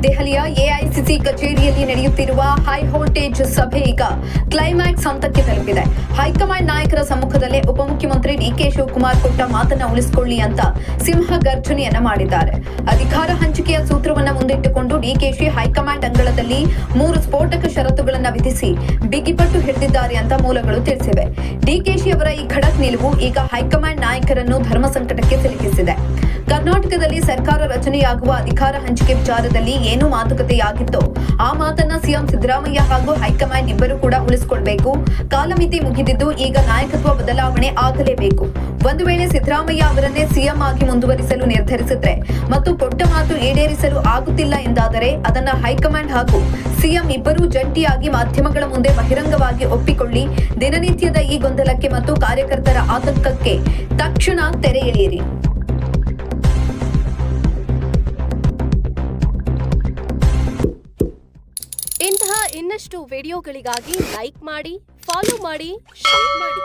ದೆಹಲಿಯ ಎಐಸಿಸಿ ಕಚೇರಿಯಲ್ಲಿ ನಡೆಯುತ್ತಿರುವ ಹೈ ವೋಲ್ಟೇಜ್ ಸಭೆ ಈಗ ಕ್ಲೈಮ್ಯಾಕ್ಸ್ ಹಂತಕ್ಕೆ ತಲುಪಿದೆ. ಹೈಕಮಾಂಡ್ ನಾಯಕರ ಸಮ್ಮುಖದಲ್ಲೇ ಉಪಮುಖ್ಯಮಂತ್ರಿ ಡಿಕೆ ಶಿವಕುಮಾರ್ ಕೊಟ್ಟ ಮಾತನ್ನ ಉಳಿಸಿಕೊಳ್ಳಿ ಅಂತ ಸಿಂಹ ಗರ್ಜನೆಯನ್ನ ಮಾಡಿದ್ದಾರೆ. ಅಧಿಕಾರ ಹಂಚಿಕೆಯ ಸೂತ್ರವನ್ನ ಮುಂದಿಟ್ಟುಕೊಂಡು ಡಿಕೆಶಿ ಹೈಕಮಾಂಡ್ ಅಂಗಳದಲ್ಲಿ 3 ಸ್ಫೋಟಕ ಷರತ್ತುಗಳನ್ನು ವಿಧಿಸಿ ಬಿಗಿಪಟ್ಟು ಹಿಡಿದಿದ್ದಾರೆ ಅಂತ ಮೂಲಗಳು ತಿಳಿಸಿವೆ. ಡಿಕೆಶಿ ಅವರ ಈ ಖಡಕ್ ನಿಲುವು ಈಗ ಹೈಕಮಾಂಡ್ ನಾಯಕರನ್ನು ಧರ್ಮ ಸಂಕಟಕ್ಕೆ ಸಿಲುಕಿಸಿದೆ. ಕರ್ನಾಟಕದಲ್ಲಿ ಸರ್ಕಾರ ರಚನೆಯಾಗುವ ಅಧಿಕಾರ ಹಂಚಿಕೆ ವಿಚಾರದಲ್ಲಿ ಏನು ಮಾತುಕತೆಯಾಗಿತ್ತೋ ಆ ಮಾತನ್ನ ಸಿಎಂ ಸಿದ್ದರಾಮಯ್ಯ ಹಾಗೂ ಹೈಕಮಾಂಡ್ ಇಬ್ಬರು ಕೂಡ ಉಳಿಸಿಕೊಳ್ಬೇಕು. ಕಾಲಮಿತಿ ಮುಗಿದಿದ್ದು ಈಗ ನಾಯಕತ್ವ ಬದಲಾವಣೆ ಆಗಲೇಬೇಕು. ಒಂದು ವೇಳೆ ಸಿದ್ದರಾಮಯ್ಯ ಅವರನ್ನೇ ಸಿಎಂ ಆಗಿ ಮುಂದುವರಿಸಲು ನಿರ್ಧರಿಸಿದ್ರೆ ಮತ್ತು ಕೊಟ್ಟ ಮಾತು ಈಡೇರಿಸಲು ಆಗುತ್ತಿಲ್ಲ ಎಂದಾದರೆ ಅದನ್ನ ಹೈಕಮಾಂಡ್ ಹಾಗೂ ಸಿಎಂ ಇಬ್ಬರೂ ಜಂಟಿಯಾಗಿ ಮಾಧ್ಯಮಗಳ ಮುಂದೆ ಬಹಿರಂಗವಾಗಿ ಒಪ್ಪಿಕೊಳ್ಳಿ. ದಿನನಿತ್ಯದ ಈ ಗೊಂದಲಕ್ಕೆ ಮತ್ತು ಕಾರ್ಯಕರ್ತರ ಆತಂಕಕ್ಕೆ ತಕ್ಷಣ ತೆರೆ ಎಳೆಯಿರಿ. ಇಂತಹ ಇನ್ನಷ್ಟು ವಿಡಿಯೋಗಳಿಗಾಗಿ ಲೈಕ್ ಮಾಡಿ, ಫಾಲೋ ಮಾಡಿ, ಶೇರ್ ಮಾಡಿ.